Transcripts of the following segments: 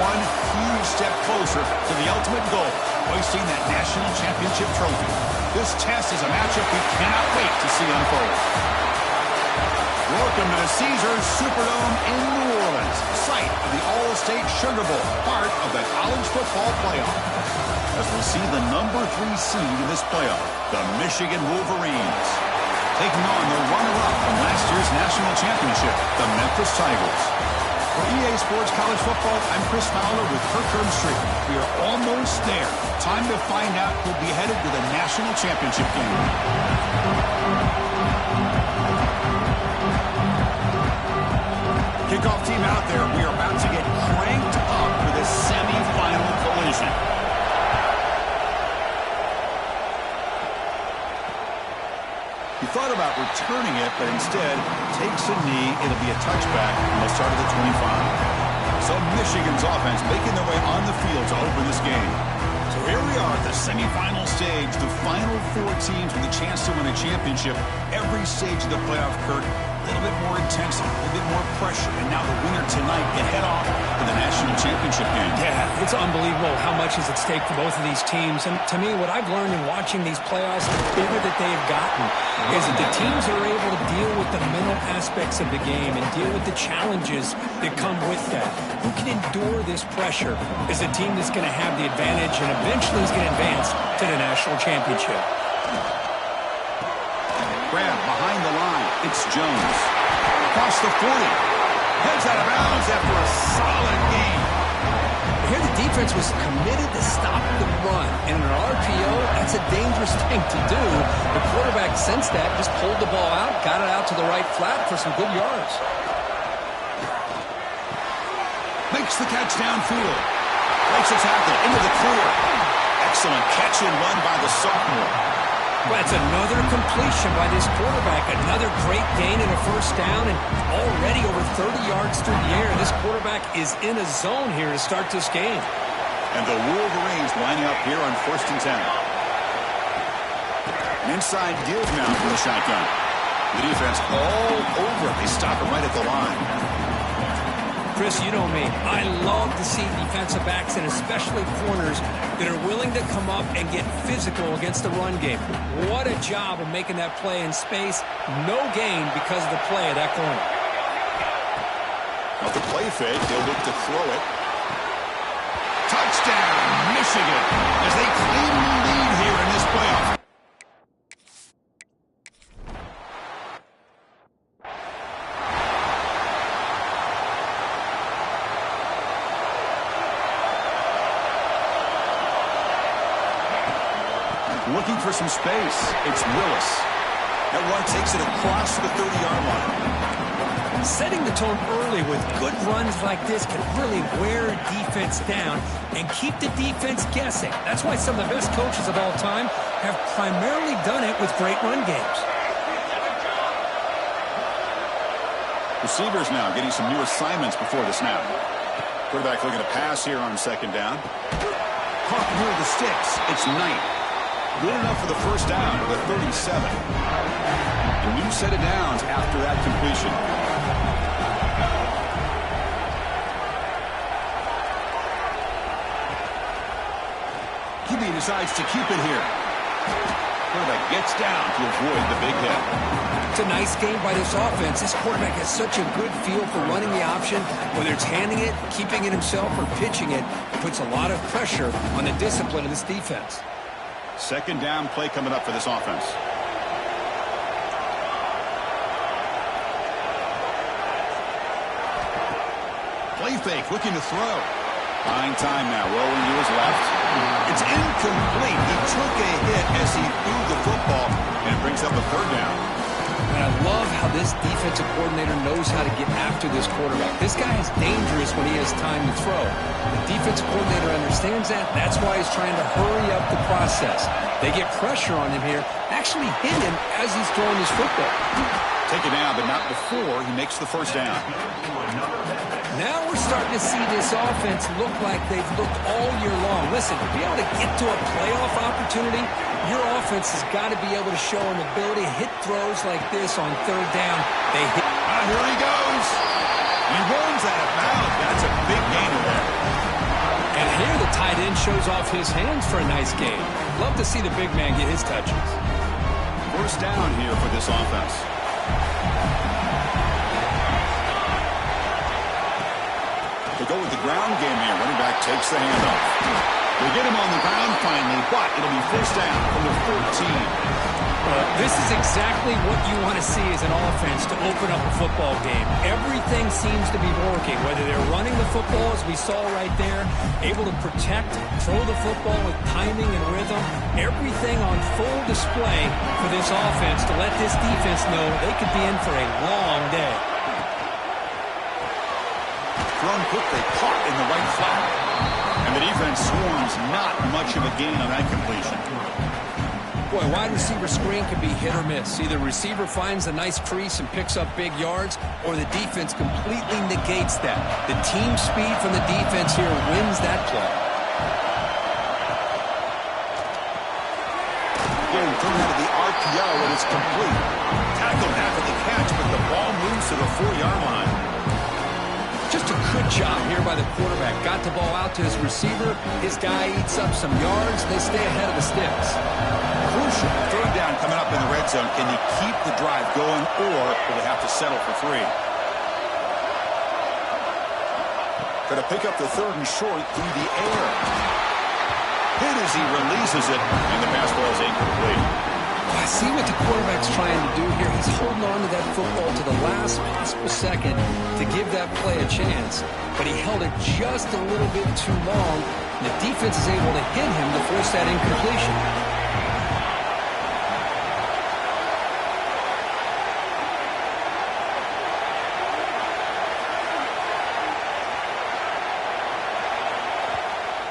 one huge step closer to the ultimate goal, hoisting that national championship trophy. This test is a matchup we cannot wait to see unfold. Welcome to the Caesars Superdome in New Orleans, site of the All-State Sugar Bowl, part of the college football playoff. As we see the number 3 seed in this playoff, the Michigan Wolverines, taking on the runner-up from last year's national championship, the Memphis Tigers. For EA Sports College Football, I'm Chris Fowler with Kirk Herbstreit. We are almost there. Time to find out who'll be headed to the national championship game. Kickoff team out there. We are about to get cranked up for this semifinal collision. He thought about returning it, but instead takes a knee. It'll be a touchback on the start of the 25. So Michigan's offense making their way on the field to open this game. So here we are at the semifinal stage, the final 4 teams with a chance to win a championship. Every stage of the playoff, Kirk, a little bit more intensity, a little bit more pressure, and now the winner tonight can head off to the national championship game. Yeah, it's unbelievable how much is at stake for both of these teams. And to me, what I've learned in watching these playoffs, the bigger that they've gotten, is that the teams are able to deal with the mental aspects of the game and deal with the challenges that come with that. Who can endure this pressure is a team that's going to have the advantage and eventually is going to advance to the national championship. Grab behind the line. It's Jones. Across the 40. Heads out of bounds after a solid game. Here the defense was committed to stop the run. And in an RPO, that's a dangerous thing to do. The quarterback sensed that, just pulled the ball out, got it out to the right flat for some good yards. Makes the catch downfield. Breaks a tackle into the clear. Excellent catch and run by the sophomore. Well, that's another completion by this quarterback. Another great gain and a first down, and already over 30 yards through the air. This quarterback is in a zone here to start this game. And the Wolverines lining up here on 1st and 10. An inside give now for the shotgun. The defense all over it. They stop it right at the line. Chris, you know me. I love to see defensive backs and especially corners that are willing to come up and get physical against the run game. What a job of making that play in space. No gain because of the play of that corner. Off the play fake, they'll look to throw it. Touchdown, Michigan, as they claim the lead here in this playoff. Looking for some space. It's Willis. That run takes it across the 30-yard line. Setting the tone early with good runs like this can really wear a defense down and keep the defense guessing. That's why some of the best coaches of all time have primarily done it with great run games. Receivers now getting some new assignments before the snap. Quarterback looking to pass here on 2nd down. Caught near the sticks. It's Knight. Good enough for the first down to the 37. A new set of downs after that completion. QB decides to keep it here. Quarterback gets down to avoid the big hit. It's a nice game by this offense. This quarterback has such a good feel for running the option. Whether it's handing it, keeping it himself, or pitching it, it puts a lot of pressure on the discipline of this defense. 2nd down play coming up for this offense. Play fake, looking to throw. Buying time now, rolling to his left. It's incomplete. He took a hit as he threw the football, and it brings up a 3rd down. And I love how this defensive coordinator knows how to get after this quarterback. This guy is dangerous when he has time to throw. The defensive coordinator understands that. That's why he's trying to hurry up the process. They get pressure on him here, actually hit him as he's throwing his football. Take it down, but not before he makes the first down. Now we're starting to see this offense look like they've looked all year long. Listen, to be able to get to a playoff opportunity, your offense has got to be able to show an ability to hit throws like this on 3rd down. They hit. Here he goes. He runs out of bounds. That's a big gain there. goes off his hands for a nice gain. Love to see the big man get his touches. First down here for this offense. They go with the ground game here. Running back takes the handoff. They get him on the ground finally, but it'll be first down from the 14. This is exactly what you want to see as an offense to open up a football game. Everything seems to be working, whether they're running the football, as we saw right there, able to protect, throw the football with timing and rhythm, everything on full display for this offense to let this defense know they could be in for a long day. Thrown quickly, caught in the right flat. And the defense swarms not much of a gain on that completion. Boy, wide receiver screen can be hit or miss. Either receiver finds a nice crease and picks up big yards, or the defense completely negates that. The team speed from the defense here wins that play. Getting thrown out of the RPO, and it's complete. Tackled after the catch, but the ball moves to the 4-yard line. Just a good job here by the quarterback. Got the ball out to his receiver. His guy eats up some yards. They stay ahead of the sticks. Crucial. Third down coming up in the red zone. Can they keep the drive going, or will they have to settle for 3? Going to pick up the 3rd and short through the air. Hit as he releases it, and the pass ball is incomplete. I see what the quarterback's trying to do here. He's holding on to that football to the last possible second to give that play a chance. But he held it just a little bit too long. And the defense is able to hit him to force that incompletion.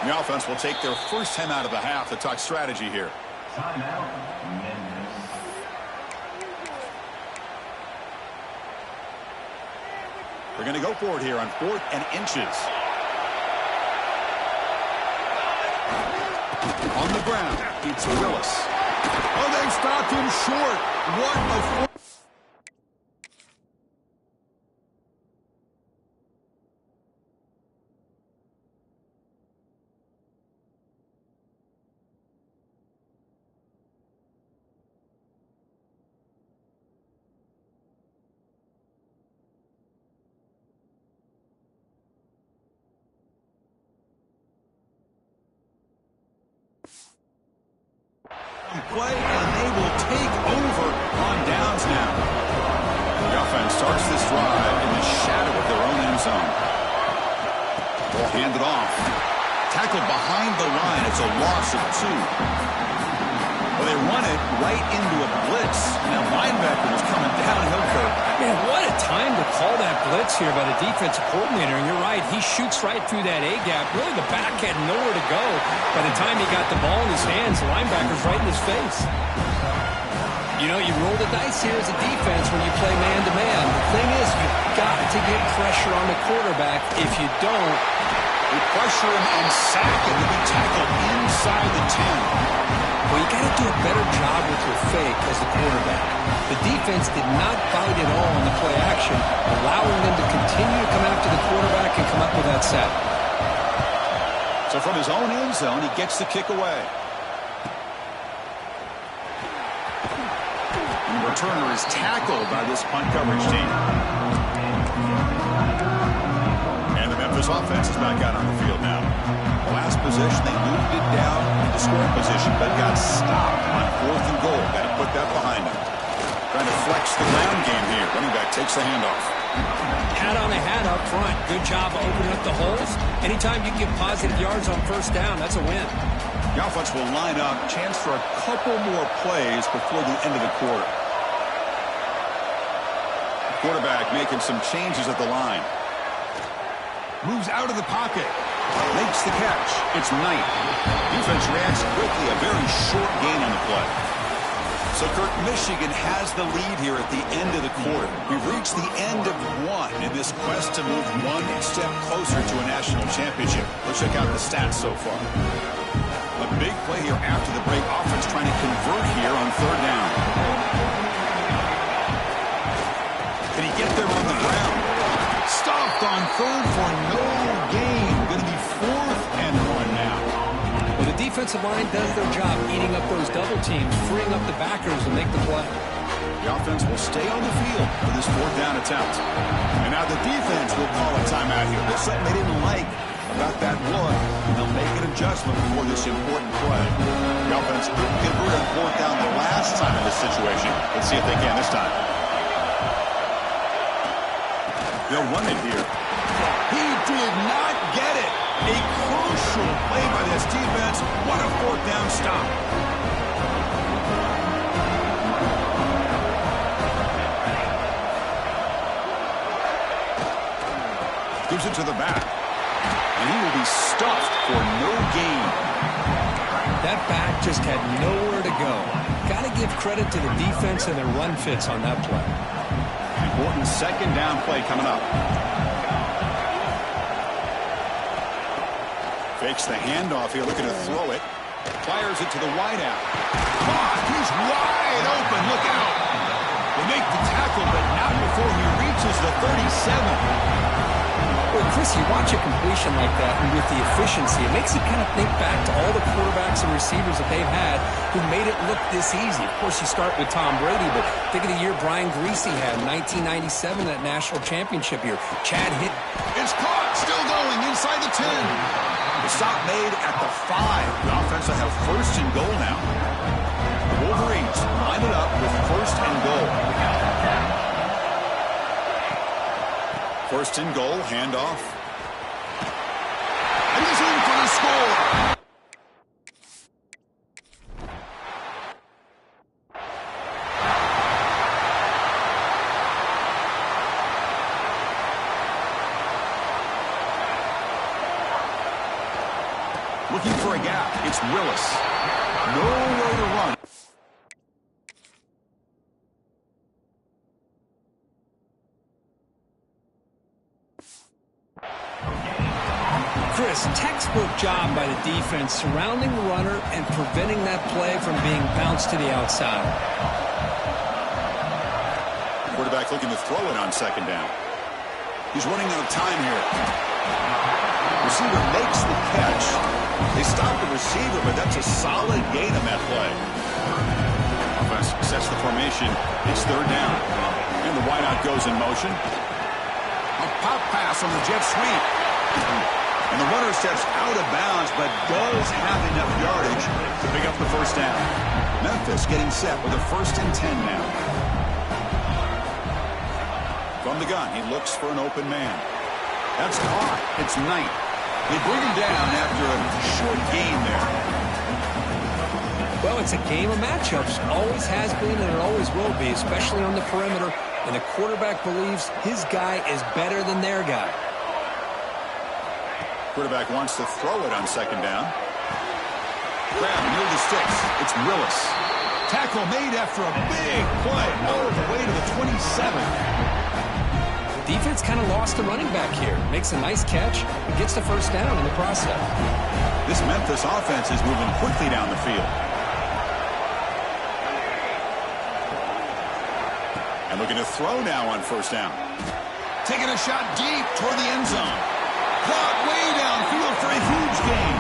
The offense will take their first time out of the half to talk strategy here. Timeout, Memphis. They're going to go for it here on 4th and inches. On the ground, it's Willis. Oh, they stopped him short. What a... play, and they will take over on downs now. The offense starts this drive in the shadow of their own end zone. Ball handed off. Tackled behind the line. It's a loss of 2. Well, they run it right into a blitz. Now linebacker was coming downhill, Kurt. Man, what a time to call that blitz here by the defensive coordinator. And you're right, he shoots right through that A-gap. Really, the back had nowhere to go. By the time he got the ball in his hands, the linebacker's right in his face. You know, you roll the dice here as a defense when you play man-to-man. The thing is, you've got to get pressure on the quarterback. If you don't, they pressure him and sack him to be tackled inside the 10. well, you got to do a better job with your fake as the quarterback. The defense did not bite at all on the play action, allowing them to continue to come after the quarterback and come up with that sack. So from his own end zone, he gets the kick away. The returner is tackled by this punt coverage team. And the Memphis offense is back out on the field now. Last possession, they moved it down into scoring position, but got stopped on 4th and goal. Got to put that behind them. Trying to flex the ground game here. Running back takes the handoff. Hat on a hat up front. Good job of opening up the holes. Anytime you get positive yards on first down, that's a win. The offense will line up. Chance for a couple more plays before the end of the quarter. Quarterback making some changes at the line. Moves out of the pocket. Makes the catch. It's Knight. Defense reacts quickly. A very short gain on the play. So, Kirk, Michigan has the lead here at the end of the quarter. We've reached the end of one in this quest to move one step closer to a national championship. Let's check out the stats so far. A big play here after the break. Offense trying to convert here on 3rd down. Can he get there on the ground? Stopped on 3rd for no gain. Going to be 4th and 1 now. offensive line does their job eating up those double teams, freeing up the backers to make the play. The offense will stay on the field for this fourth down attempt. And now the defense will call a timeout here. There's something they didn't like about that look. They'll make an adjustment before this important play. The offense couldn't convert on fourth down the last time in this situation. Let's see if they can this time. They'll run it here. He did not get it. A crucial play by this defense. What a fourth down stop. Gives it to the back. And he will be stuffed for no gain. That back just had nowhere to go. Got to give credit to the defense and their run fits on that play. Important second down play coming up. Fakes the handoff here, looking to throw it. Fires it to the wideout. Caught! He's wide open. Look out! They make the tackle, but not before he reaches the 37. Well, Chris, you watch a completion like that, and with the efficiency, it makes you kind of think back to all the quarterbacks and receivers that they've had who made it look this easy. Of course, you start with Tom Brady, but think of the year Brian Greasy had in 1997, that national championship year. Chad hit. It's caught, still going inside the 10. The stop made at the 5. The offense will have first and goal now. The Wolverines line it up with first and goal. First and goal, handoff. And he's in for the score. Looking for a gap. It's Willis. Nowhere to run. Chris, textbook job by the defense surrounding the runner and preventing that play from being bounced to the outside. Quarterback looking to throw it on second down. He's running out of time here. Receiver makes the catch. They stop the receiver, but that's a solid gain on that play. Offense sets the formation. It's third down. And the wideout goes in motion. A pop pass on the jet sweep. And the runner steps out of bounds, but does have enough yardage to pick up the first down. Memphis getting set with a first and 10 now. From the gun, he looks for an open man. That's caught. It's Knight. They bring him down after a short gain there. Well, it's a game of matchups. Always has been and it always will be, especially on the perimeter. And the quarterback believes his guy is better than their guy. Quarterback wants to throw it on second down. Grab near the sticks. It's Willis. Tackle made after a big play all the way to the 27. Defense kind of lost the running back here. Makes a nice catch and gets the first down in the process. This Memphis offense is moving quickly down the field. And looking to throw now on first down. Taking a shot deep toward the end zone. Caught way downfield for a huge gain.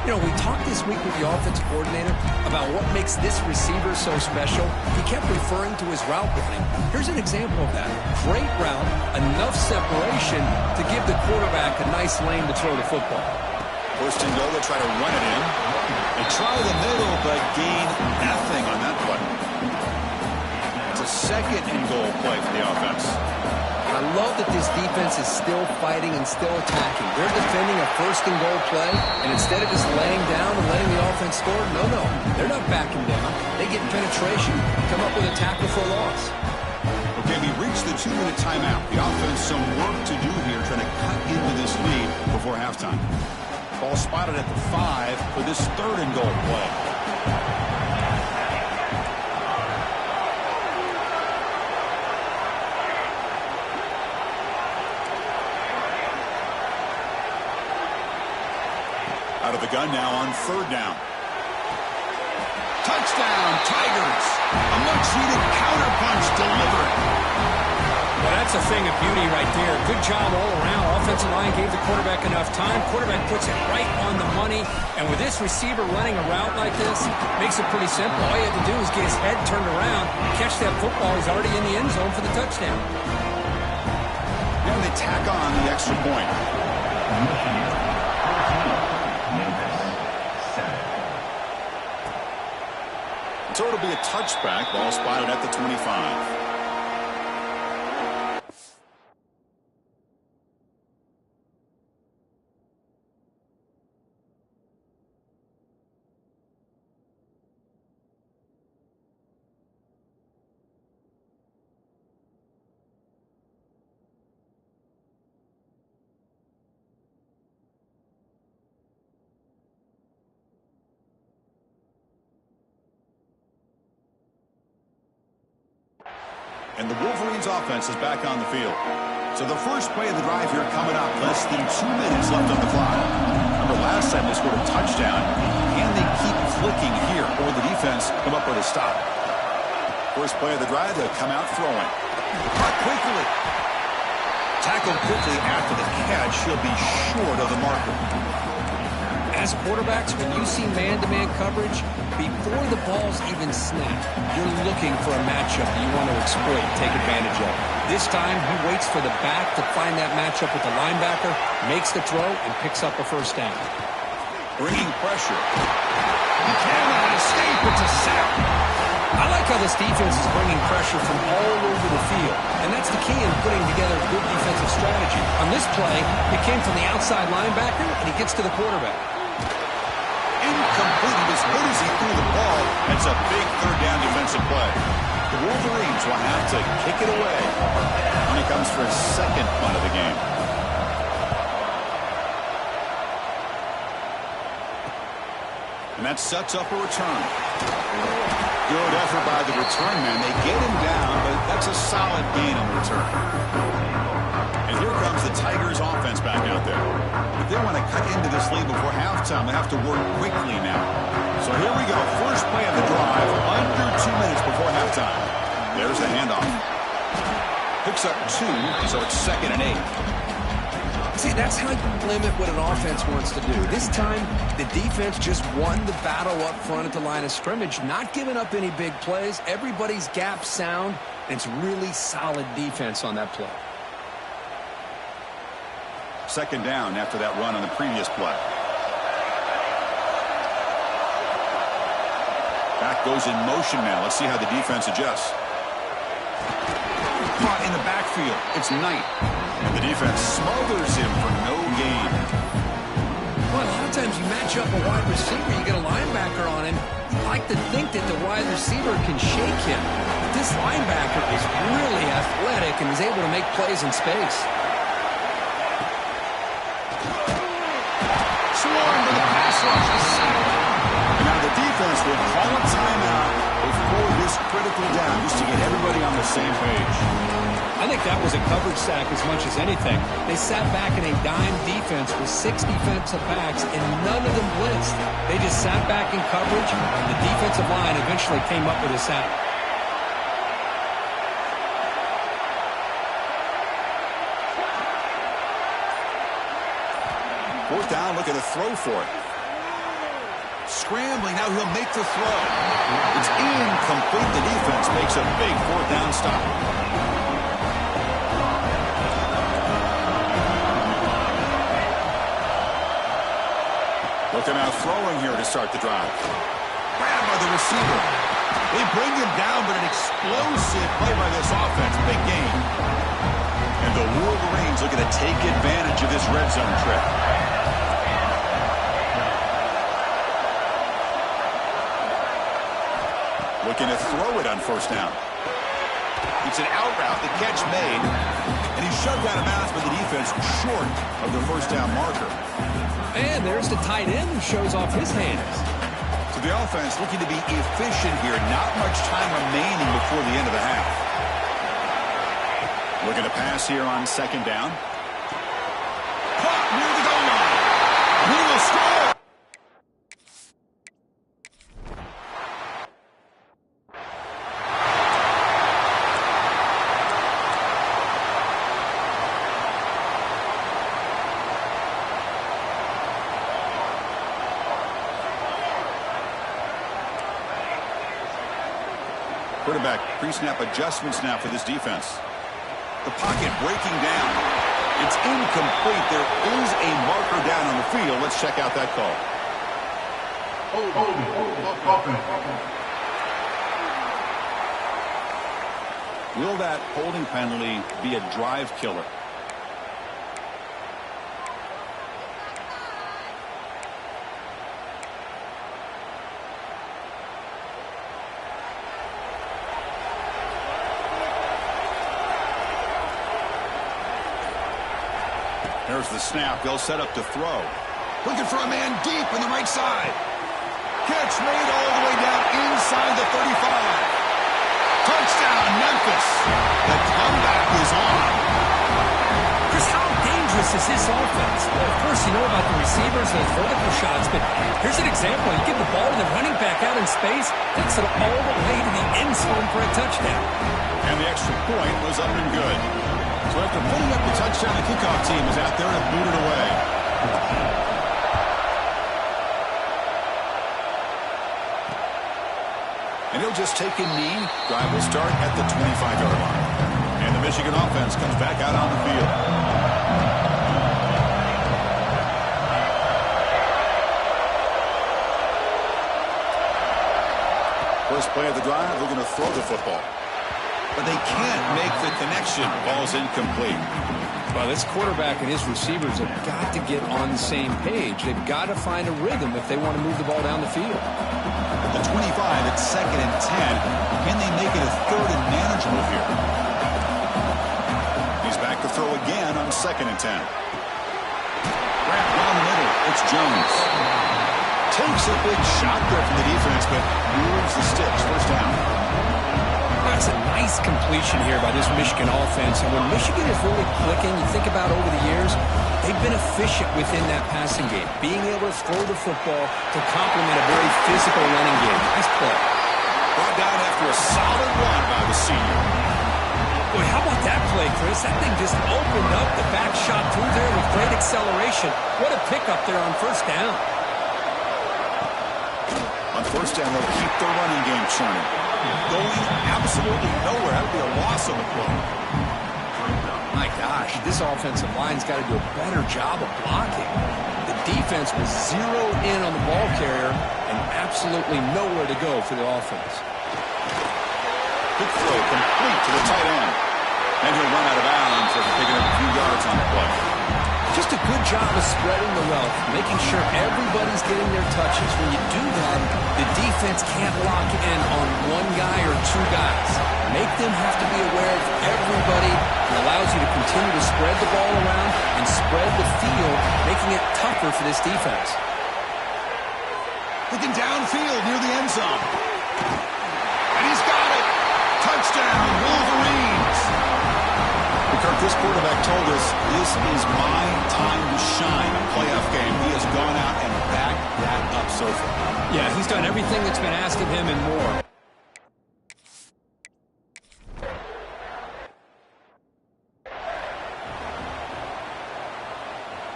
You know, we talked this week with the offensive coordinator about what makes this receiver so special. He kept referring to his route running. Here's an example of that. Great route, enough separation to give the quarterback a nice lane to throw the football. First and goal, they'll try to run it in. They try the middle, but gain nothing on that play. It's a second and goal play for the offense. I love that this defense is still fighting and still attacking. They're defending a first and goal play, and instead of just laying down and letting the offense score, no, they're not backing down. They get penetration, come up with a tackle for a loss. Okay, we reached the 2-minute timeout. The offense some work to do here, trying to cut into this lead before halftime. Ball spotted at the 5 for this third and goal play. Out of the gun now on third down. Touchdown, Tigers. A much-needed counterpunch delivered. Well, that's That's a thing of beauty right there. Good job all around. Offensive line gave the quarterback enough time. Quarterback puts it right on the money. And with this receiver running a route like this, makes it pretty simple. All you have to do is get his head turned around, catch that football. He's already in the end zone for the touchdown. And they tack on the extra point. So it'll be a touchback. Ball spotted at the 25. And the Wolverines offense is back on the field. So the first play of the drive here coming up. Less than 2 minutes left on the clock. Remember last time they scored a touchdown. Can they keep clicking here, or will the defense come up with a stop? First play of the drive, they'll come out throwing. Caught quickly. Tackled quickly after the catch. He'll be short of the marker. As quarterbacks, when you see man-to-man coverage, before the ball's even snapped, you're looking for a matchup that you want to exploit, take advantage of. This time, he waits for the back to find that matchup with the linebacker, makes the throw, and picks up a first down. Bringing pressure. He cannot escape. It's a sack. I like how this defense is bringing pressure from all over the field, and that's the key in putting together a good defensive strategy. On this play, it came from the outside linebacker, and he gets to the quarterback. Incomplete. He was hit as he threw the ball. That's a big third down defensive play. The Wolverines will have to kick it away when it comes for a second punt of the game. And that sets up a return. Good effort by the return man. They get him down, but that's a solid gain on the return. And here comes the Tigers offense back out there. If they want to cut into this lead before halftime, they have to work quickly now. So here we go. First play of the drive, under 2 minutes before halftime. There's the handoff. Picks up 2, so it's 2nd and 8. See, that's how you limit what an offense wants to do. This time, the defense just won the battle up front at the line of scrimmage, not giving up any big plays. Everybody's gap sound, and it's really solid defense on that play. 2nd down after that run on the previous play. Back goes in motion now. Let's see how the defense adjusts. Caught in the backfield. It's Knight. And the defense smothers him for no gain. Well, a lot of times you match up a wide receiver, you get a linebacker on him. You like to think that the wide receiver can shake him. This linebacker is really athletic and is able to make plays in space. Swarm to the pass rush. Now the defense will call a timeout before this critical down just to get everybody on the same page. I think that was a coverage sack as much as anything. They sat back in a dime defense with 6 defensive backs, and none of them blitzed. They just sat back in coverage, and the defensive line eventually came up with a sack. Fourth down, looking to throw for it. Scrambling, now he'll make the throw. It's incomplete. The defense makes a big 4th down stop. Looking out throwing here to start the drive. Grabbed by the receiver. They bring him down, but an explosive play by this offense. Big game. And the Wolverines looking to take advantage of this red zone trip. Looking to throw it on 1st down. It's an out route. The catch made. And he's shoved out of bounds by the defense short of the 1st down marker. And there's the tight end who shows off his hands. So the offense looking to be efficient here. Not much time remaining before the end of the half. Looking to pass here on 2nd down. Caught near the goal line. He will score. Quarterback pre-snap adjustments now for this defense. The pocket breaking down. It's incomplete. There is a marker down on the field. Let's check out that call. Will that holding penalty be a drive killer? There's the snap. They'll set up to throw. Looking for a man deep in the right side. Catch made all the way down inside the 35. Touchdown, Memphis. The comeback is on. Chris, how dangerous is this offense? Well, of course, you know about the receivers and those vertical shots, but here's an example. You give the ball to the running back out in space, takes it all the way to the end zone for a touchdown. And the extra point was up and good. So after putting up the touchdown, the kickoff team is out there to boot it away. And he'll just take a knee. Drive will start at the 25-yard line. And the Michigan offense comes back out on the field. First play of the drive, they're going to throw the football. But they can't make the connection. Ball's incomplete. Well, this quarterback and his receivers have got to get on the same page. They've got to find a rhythm if they want to move the ball down the field. At the 25, it's 2nd and 10. Can they make it a 3rd and manageable here? He's back to throw again on 2nd and 10. Wrapped down the middle. It's Jones. Takes a big shot there from the defense, but moves the sticks. First down. That's a nice completion here by this Michigan offense. And when Michigan is really clicking, you think about over the years, they've been efficient within that passing game, being able to throw the football to complement a very physical running game. Nice play. Brought down after a solid run by the senior. Boy, how about that play, Chris? That thing just opened up. The back shot through there with great acceleration. What a pickup there on first down. On first down, they'll keep their running game churning. Going absolutely nowhere. That would be a loss on the play. My gosh, this offensive line's got to do a better job of blocking. The defense was zeroed in on the ball carrier and absolutely nowhere to go for the offense. Good throw, complete to the tight end. And he'll run out of bounds after picking up a few yards on the play. Just a good job of spreading the wealth, making sure everybody's getting their touches. When you do that, the defense can't lock in on one guy or two guys. Make them have to be aware of everybody. It allows you to continue to spread the ball around and spread the field, making it tougher for this defense. Looking downfield near the end zone. And he's got it. Touchdown, Wolverines. Kirk, this quarterback told us this is my time to shine a playoff game. He has gone out and backed that up so far. Yeah, he's done everything that's been asked of him and more.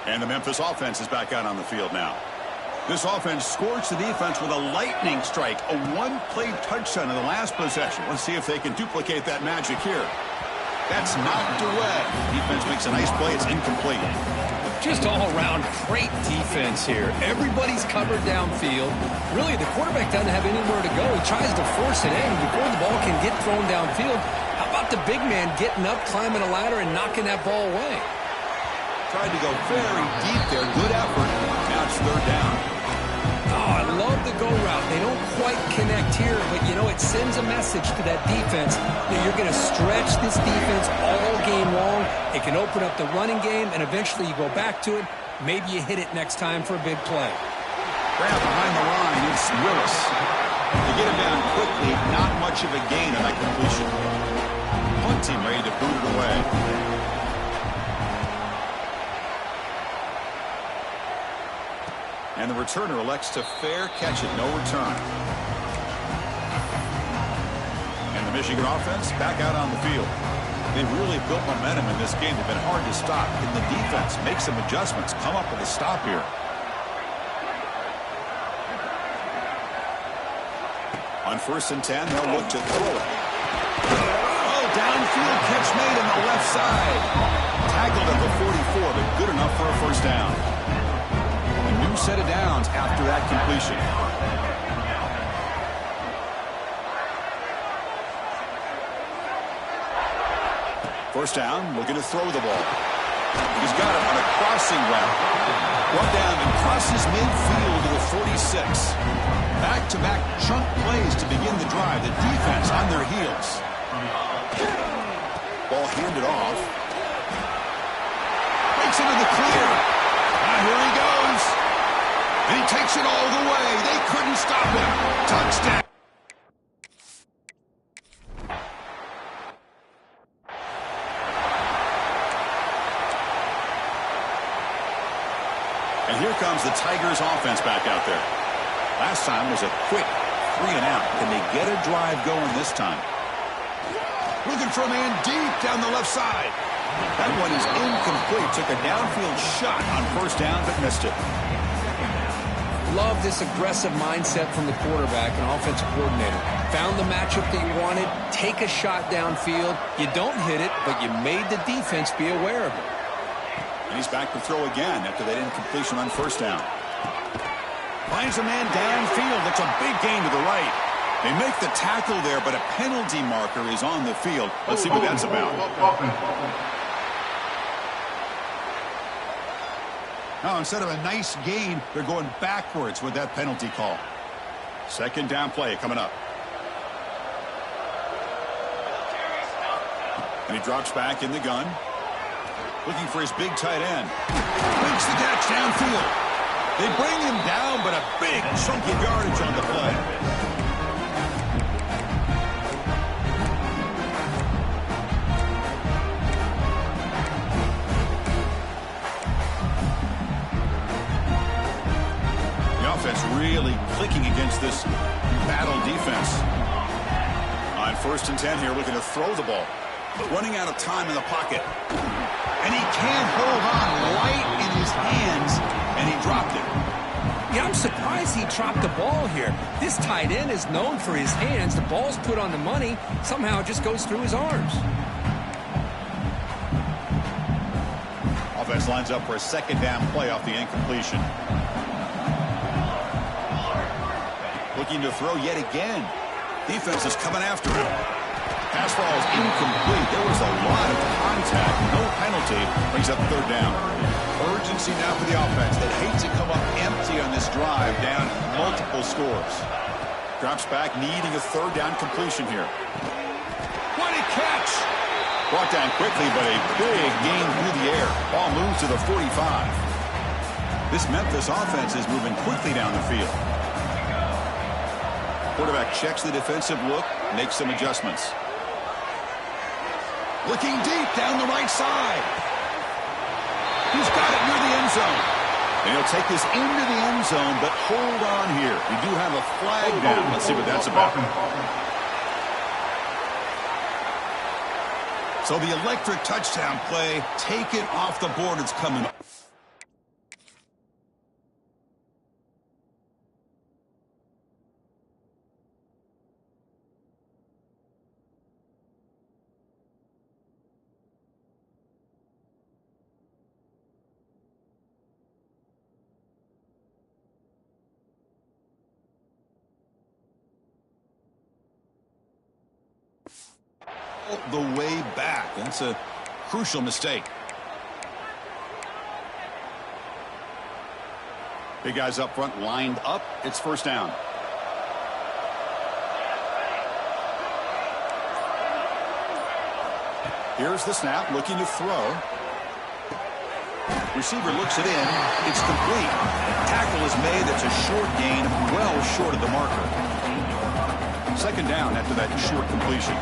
And the Memphis offense is back out on the field now. This offense scorched the defense with a lightning strike, a one-play touchdown in the last possession. Let's see if they can duplicate that magic here. That's knocked away. Defense makes a nice play. It's incomplete. Just all around great defense here. Everybody's covered downfield. Really, the quarterback doesn't have anywhere to go. He tries to force it in before the ball can get thrown downfield. How about the big man getting up, climbing a ladder, and knocking that ball away? Tried to go very deep there. Good effort. Now it's 3rd down. Oh, I love the go route. They don't quite connect here, but, you know, it sends a message to that defense that you're going to stretch this defense all game long. It can open up the running game, and eventually you go back to it. Maybe you hit it next time for a big play. Grab behind the line. It's Willis. To get him down quickly, not much of a gain on that completion. Punt team ready to boot it away. And the returner elects to fair catch it. No return. And the Michigan offense back out on the field. They've really built momentum in this game. They've been hard to stop. Can the defense make some adjustments, come up with a stop here? On On 1st and 10, they'll look to throw it. Oh, downfield catch made on the left side. Tackled at the 44, but good enough for a first down. A new set of downs after that completion. First down, looking to throw the ball. He's got it on a crossing route. Brought down and crosses midfield to the 46. Back-to-back chunk plays to begin the drive. The defense on their heels. Ball handed off. Breaks into the clear. Here he goes. And he takes it all the way. They couldn't stop him. Touchdown. And here comes the Tigers offense back out there. Last time was a quick 3 and out. Can they get a drive going this time? Looking for a man deep down the left side. That one is incomplete. Took a downfield shot on first down, but missed it. Love this aggressive mindset from the quarterback and offensive coordinator. Found the matchup that you wanted. Take a shot downfield. You don't hit it, but you made the defense be aware of it. And he's back to throw again after that incompletion on first down. Finds a man downfield. That's a big gain to the right. They make the tackle there, but a penalty marker is on the field. Let's see what that's about. Now, instead of a nice gain, they're going backwards with that penalty call. Second down play coming up. And he drops back in the gun. Looking for his big tight end. Makes the catch downfield. They bring him down, but a big chunk of yardage on the play. The offense really clicking against this battle defense. On 1st and 10 here, looking to throw the ball. Running out of time in the pocket. And he can't hold on right in his hands, and he dropped it. Yeah, I'm surprised he dropped the ball here. This tight end is known for his hands. The ball's put on the money. Somehow it just goes through his arms. Offense lines up for a second down play off the incompletion. Looking to throw yet again. Defense is coming after him. Pass ball is incomplete. There was a lot of contact. No penalty. Brings up third down. Urgency now for the offense. They hate to come up empty on this drive, down multiple scores. Drops back, needing a third down completion here. What a catch! Brought down quickly, but a big gain through the air. Ball moves to the 45. This Memphis offense is moving quickly down the field. Quarterback checks the defensive look, makes some adjustments. Looking deep down the right side. He's got it near the end zone. And he'll take this into the end zone, but hold on here. We do have a flag down. Let's see what that's about. So the electric touchdown play, take it off the board. It's coming up. The way back. That's a crucial mistake. Big guys up front lined up. It's first down. Here's the snap, looking to throw. Receiver looks it in. It's complete. Tackle is made. That's a short gain, well short of the marker. Second down after that short completion.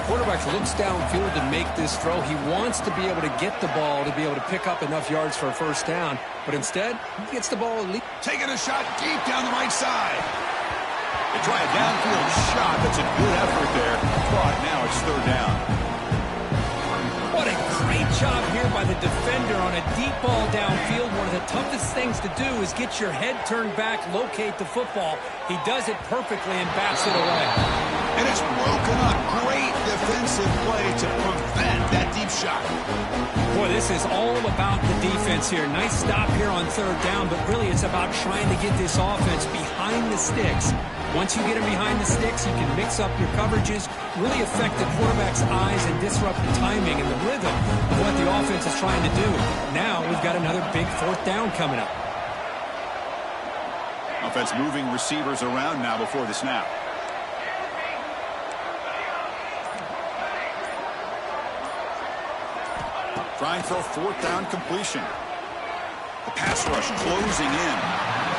Quarterback looks downfield to make this throw. He wants to be able to get the ball to be able to pick up enough yards for a first down, but instead, he gets the ball elite. Taking a shot deep down the right side. They try a downfield shot. That's a good effort there. But now it's third down. What a great job here by the defender on a deep ball downfield. One of the toughest things to do is get your head turned back, locate the football. He does it perfectly and bats it away. And it's broken up. Great defensive play to prevent that deep shot. Boy, this is all about the defense here. Nice stop here on third down, but really it's about trying to get this offense behind the sticks. Once you get them behind the sticks, you can mix up your coverages, really affect the quarterback's eyes and disrupt the timing and the rhythm of what the offense is trying to do. Now we've got another big fourth down coming up. Offense moving receivers around now before the snap. Trying for a fourth down completion. The pass rush closing in.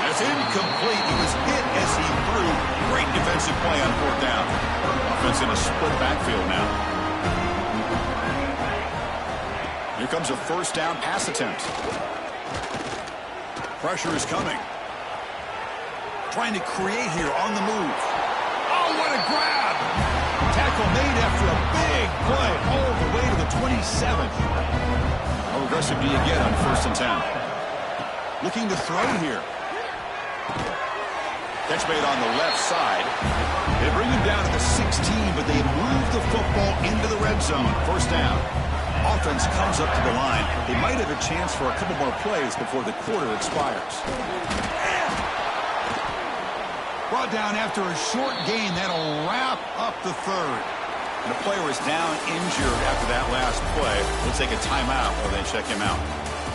It's incomplete. He was hit as he threw. Great defensive play on fourth down. Offense in a split backfield now. Here comes a first down pass attempt. Pressure is coming. Trying to create here on the move. Oh, what a grab! Tackle made after a big play all the way to the 27th. How aggressive do you get on 1st and 10? Looking to throw here. Catch made on the left side. They bring him down to the 16, but they move the football into the red zone. First down. Offense comes up to the line. They might have a chance for a couple more plays before the quarter expires. Brought down after a short gain. That'll wrap up the third. And the player is down injured after that last play. We'll take a timeout while they check him out.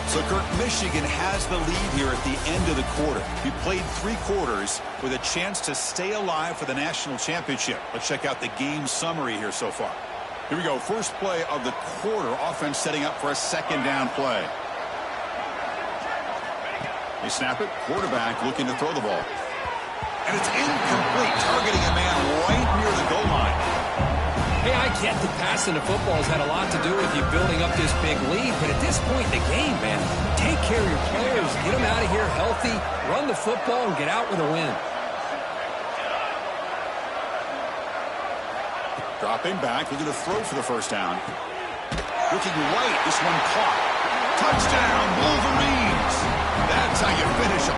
So, Kurt, Michigan has the lead here at the end of the quarter. We played 3 quarters with a chance to stay alive for the national championship. Let's check out the game summary here so far. Here we go. First play of the quarter. Offense setting up for a second down play. They snap it. Quarterback looking to throw the ball. And it's incomplete, targeting a man right near the goal line. Hey, I get that passing the football has had a lot to do with you building up this big lead, but at this point in the game, man, take care of your players, get them out of here healthy, run the football, and get out with a win. Dropping back, looking to throw for the first down. Looking right, this one caught. Touchdown, Wolverines! That's how you finish them.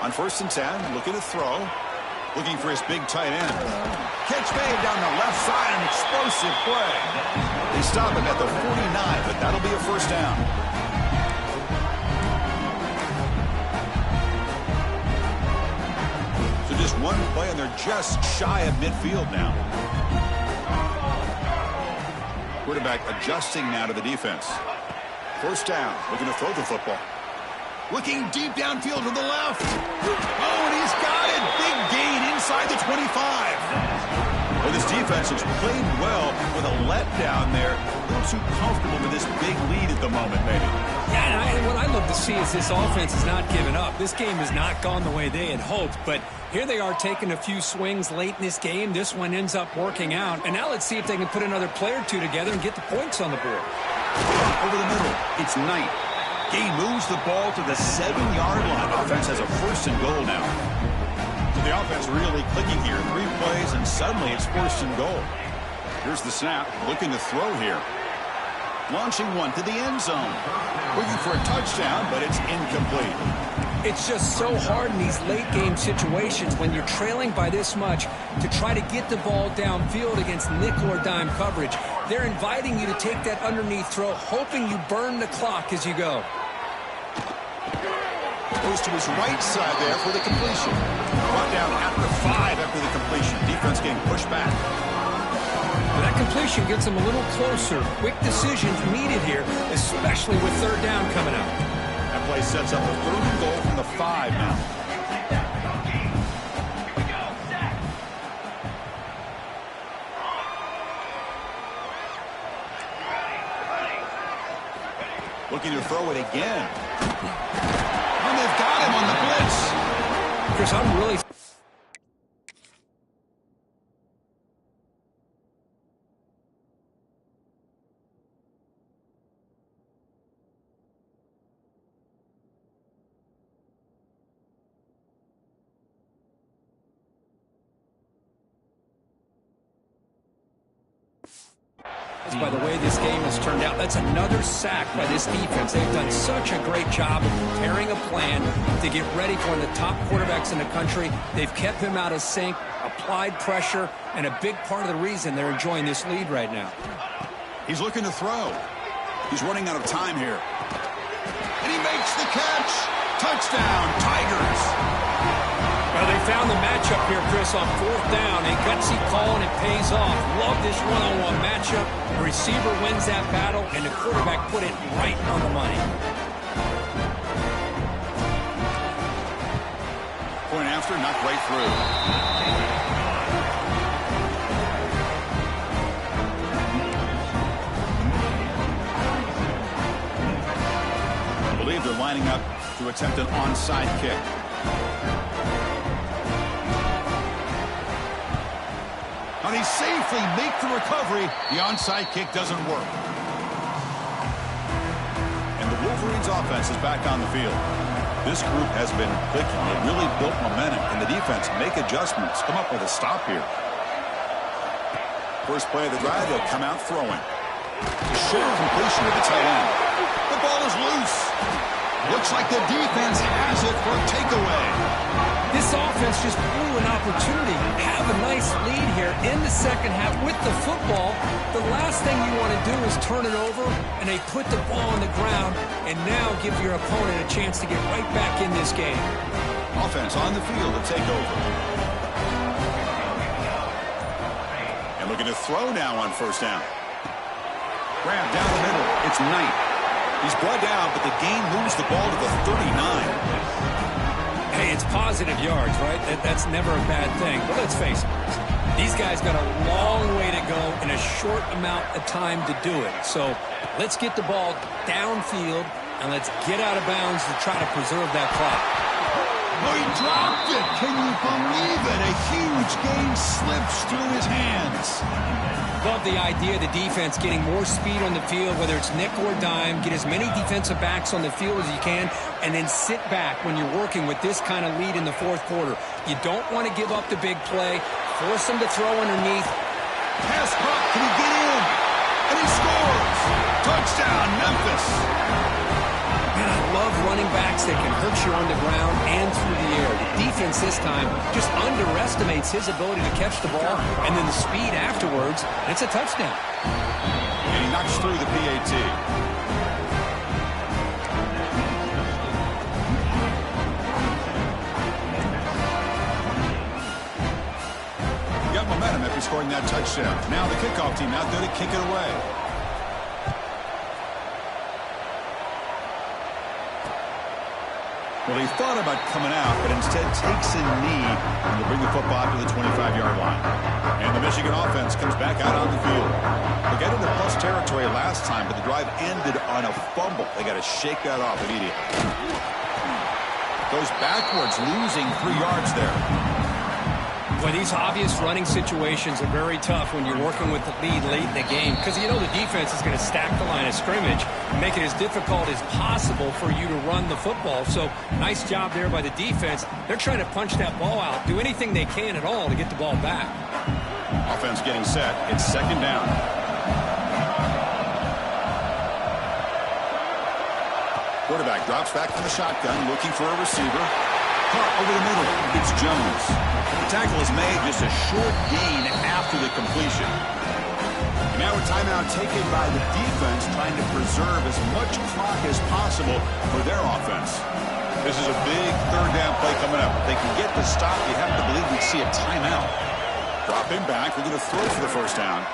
On 1st and 10, looking to throw. Looking for his big tight end. Catch made down the left side, an explosive play. They stop him at the 49, but that'll be a first down. So just one play, and they're just shy of midfield now. Quarterback adjusting now to the defense. First down, looking to throw the football. Looking deep downfield to the left. Oh, and he's got it. Big gain inside the 25. Well, this defense has played well with a letdown there. A little too comfortable with this big lead at the moment, maybe. Yeah, and what I love to see is this offense is not giving up. This game has not gone the way they had hoped, but here they are taking a few swings late in this game. This one ends up working out, and now let's see if they can put another play or two together and get the points on the board. Over the middle, it's Knight. He moves the ball to the 7-yard line. Offense has a 1st and goal now. So the offense really clicking here. 3 plays, and suddenly it's 1st and goal. Here's the snap. Looking to throw here. Launching one to the end zone. Looking for a touchdown, but it's incomplete. It's just so hard in these late-game situations when you're trailing by this much to try to get the ball downfield against nickel or dime coverage. They're inviting you to take that underneath throw, hoping you burn the clock as you go. Goes to his right side there for the completion. Brought down after 5 after the completion. Defense getting pushed back. That completion gets them a little closer. Quick decisions needed here, especially with third down coming up. That play sets up a 3rd and goal from the 5 now. Looking to throw it again. And they've got him on the blitz. Chris, I'm really... by the way this game has turned out. That's another sack by this defense. They've done such a great job of preparing a plan to get ready for one of the top quarterbacks in the country. They've kept him out of sync, applied pressure, and a big part of the reason they're enjoying this lead right now. He's looking to throw. He's running out of time here. And he makes the catch. Touchdown, Tigers. Well, they found the matchup here, Chris, on 4th down. A gutsy call, and it pays off. Love this one-on-one matchup. The receiver wins that battle, and the quarterback put it right on the money. Point after, knocked right through. I believe they're lining up to attempt an onside kick. Now they safely make the recovery. The onside kick doesn't work. And the Wolverines offense is back on the field. This group has been clicking. It really built momentum. And the defense make adjustments. Come up with a stop here. First play of the drive, they'll come out throwing. Short completion to the tight end. The ball is loose. Looks like the defense has it for a takeaway. This offense just blew an opportunity. Have a nice lead here in the second half with the football. The last thing you want to do is turn it over, and they put the ball on the ground and now give your opponent a chance to get right back in this game. Offense on the field to take over. And looking to throw now on 1st down. Grab down the middle. It's Knight. He's brought down, but the game moves the ball to the 39. Hey, it's positive yards, right? That's never a bad thing. But let's face it, these guys got a long way to go in a short amount of time to do it. So let's get the ball downfield, and let's get out of bounds to try to preserve that clock. Oh, he dropped it. Can you believe it? A huge gain slips through his hands. Love the idea of the defense getting more speed on the field, whether it's nickel or dime. Get as many defensive backs on the field as you can, and then sit back when you're working with this kind of lead in the 4th quarter. You don't want to give up the big play. Force them to throw underneath. Pass caught. Can he get in? And he scores. Touchdown, Memphis. Man, I love running backs that can hurt you on the ground and through the air. The defense this time just underestimates his ability to catch the ball, and then the speed afterwards. It's a touchdown. And he knocks through the PAT. You got momentum after scoring that touchdown. Now the kickoff team out there to kick it away. Well, he thought about coming out, but instead takes a knee and will bring the football to the 25-yard line. And the Michigan offense comes back out on the field. They got into plus territory last time, but the drive ended on a fumble. They got to shake that off immediately. Goes backwards, losing 3 yards there. Well, these obvious running situations are very tough when you're working with the lead late in the game, because you know the defense is going to stack the line of scrimmage and make it as difficult as possible for you to run the football. So nice job there by the defense. They're trying to punch that ball out, do anything they can at all to get the ball back. Offense getting set. It's 2nd down. Quarterback drops back from the shotgun, looking for a receiver. Caught over the middle. It's Jones. The tackle is made, just a short gain after the completion. Now a timeout taken by the defense, trying to preserve as much clock as possible for their offense. This is a big 3rd down play coming up. If they can get the stop, you have to believe we'd see a timeout. Drop him back. We're going to throw for the 1st down.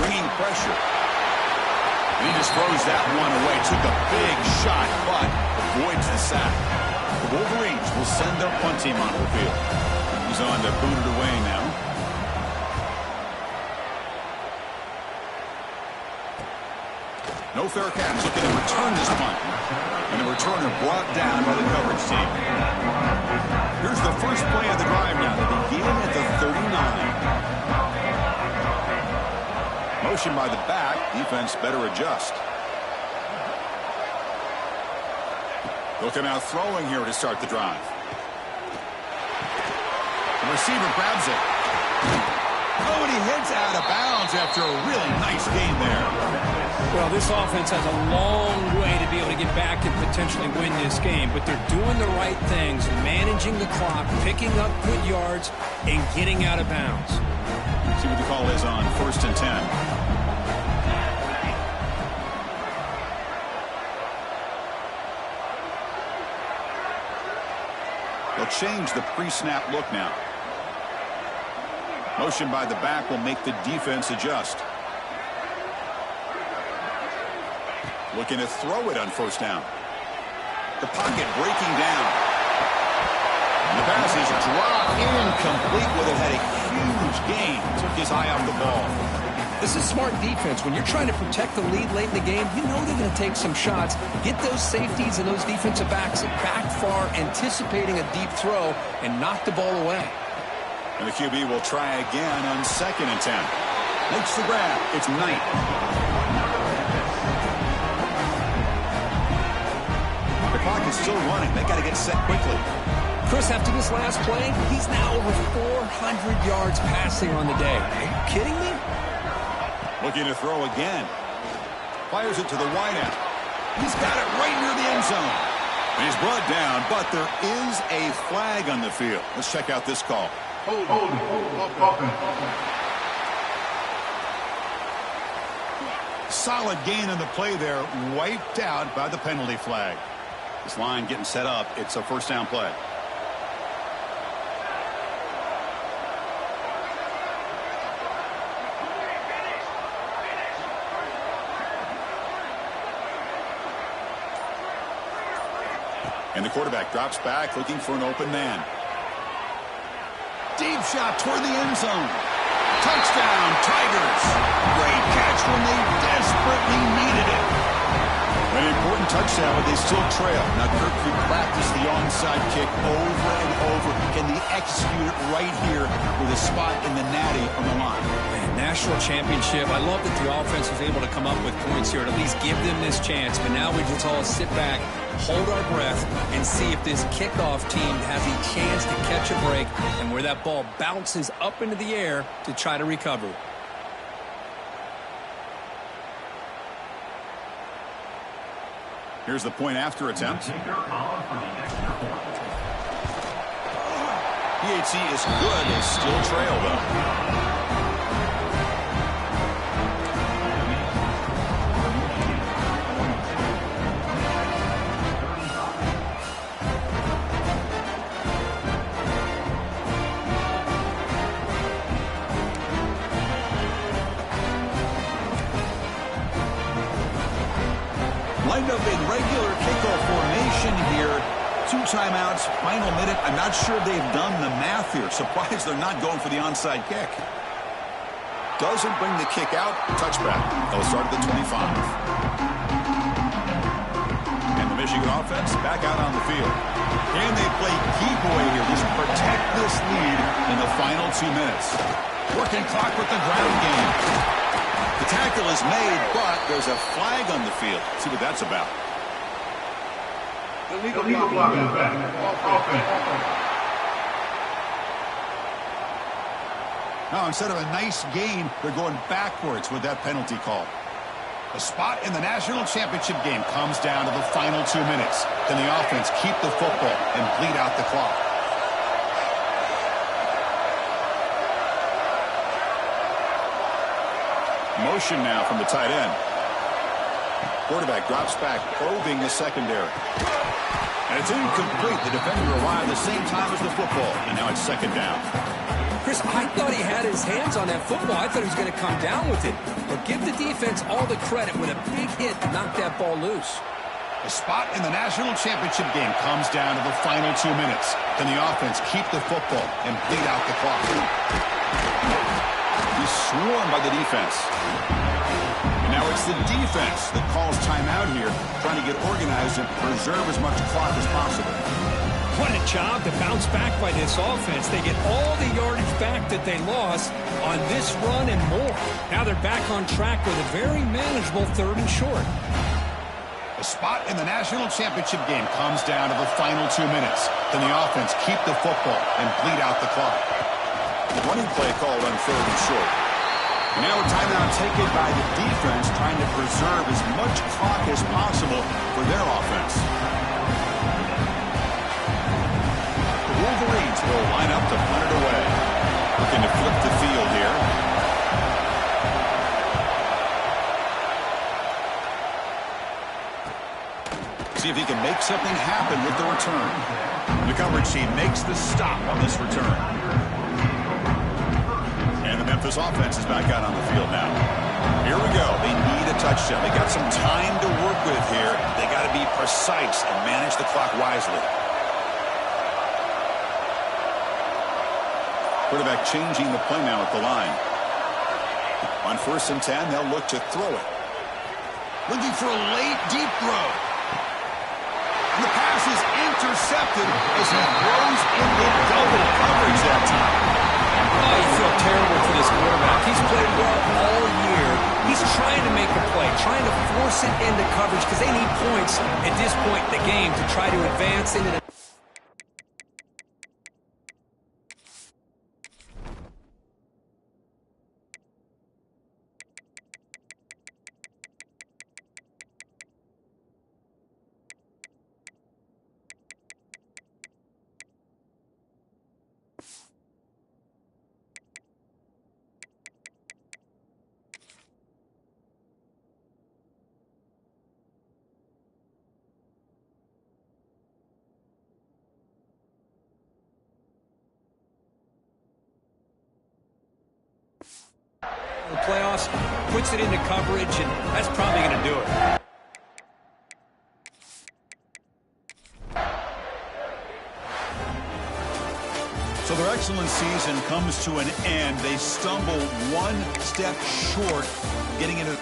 Bringing pressure. And he just throws that one away. Took a big shot, but avoids the sack. The Wolverines will send their punt team onto the field. He's on to boot it away now. No fair catch. Looking to return this punt. And the returner brought down by the coverage team. Here's the first play of the drive now. They begin at the 39. Motion by the back. Defense better adjust. They'll come out throwing here to start the drive. The receiver grabs it. Oh, and he heads out of bounds after a really nice game there. Well, this offense has a long way to be able to get back and potentially win this game, but they're doing the right things, managing the clock, picking up good yards, and getting out of bounds. See what the call is on 1st and 10. They'll change the pre-snap look now. Motion by the back will make the defense adjust. Looking to throw it on 1st down. The pocket breaking down. And the pass is dropped incomplete with it. Had a huge gain. Took his eye off the ball. This is smart defense. When you're trying to protect the lead late in the game, you know they're going to take some shots. Get those safeties and those defensive backs back far, anticipating a deep throw, and knock the ball away. And the QB will try again on 2nd and 10. Makes the grab. It's Knight. The clock is still running. They got to get set quickly. Chris, after this last play, he's now over 400 yards passing on the day. Are you kidding me? Looking to throw again. Fires it to the wideout. He's got it right near the end zone. And he's brought down, but there is a flag on the field. Let's check out this call. Hold. Solid gain on the play there, wiped out by the penalty flag. This line getting set up. It's a 1st down play. And the quarterback drops back looking for an open man. Deep shot toward the end zone. Touchdown, Tigers. Great catch when they desperately needed it. An important touchdown, but they still trail. Now, Kirk, you practice the onside kick over and over. Can they execute it right here with a spot in the natty on the line? Man, national championship. I love that the offense was able to come up with points here, to at least give them this chance. But now we just all sit back, hold our breath, and see if this kickoff team has a chance to catch a break and where that ball bounces up into the air to try to recover. Here's the point after attempt. PAT is good. They still trail, though. Lined up in regular kickoff formation here. 2 timeouts, final minute. I'm not sure they've done the math here. Surprised they're not going for the onside kick. Doesn't bring the kick out. Touchback. They'll start at the 25. And the Michigan offense back out on the field. And they play keep away here. Just protect this lead in the final 2 minutes. Working clock with the ground game. The tackle is made, but there's a flag on the field. See what that's about. Illegal block is back. Now, instead of a nice gain, they're going backwards with that penalty call. The spot in the national championship game comes down to the final 2 minutes. Can the offense keep the football and bleed out the clock? Motion now from the tight end. Quarterback drops back, probing the secondary. And it's incomplete. The defender arrived the same time as the football, and now it's 2nd down. Chris, I thought he had his hands on that football. I thought he was going to come down with it. But give the defense all the credit with a big hit to knock that ball loose. The spot in the national championship game comes down to the final 2 minutes. Can the offense keep the football and bleed out the clock? He's swarmed by the defense. And now it's the defense that calls timeout here, trying to get organized and preserve as much clock as possible. What a job to bounce back by this offense. They get all the yardage back that they lost on this run and more. Now they're back on track with a very manageable 3rd and short. The spot in the national championship game comes down to the final 2 minutes. Can the offense keep the football and bleed out the clock? Running play called on 3rd and short. And now a timeout taken by the defense, trying to preserve as much clock as possible for their offense. The Wolverines will line up to punt it away. Looking to flip the field here. See if he can make something happen with the return. The coverage team makes the stop on this return. And the Memphis offense is back out on the field now. Here we go. They need a touchdown. They got some time to work with here. They got to be precise and manage the clock wisely. Quarterback changing the play now at the line. On 1st and 10, they'll look to throw it. Looking for a late, deep throw. And the pass is intercepted as he throws into double coverage that time. Oh, you feel terrible for this quarterback. He's played well all year. He's trying to make a play, trying to force it into coverage because they need points at this point in the game to try to advance into the... The playoffs, puts it into coverage, and that's probably going to do it. So their excellent season comes to an end. They stumble one step short getting into...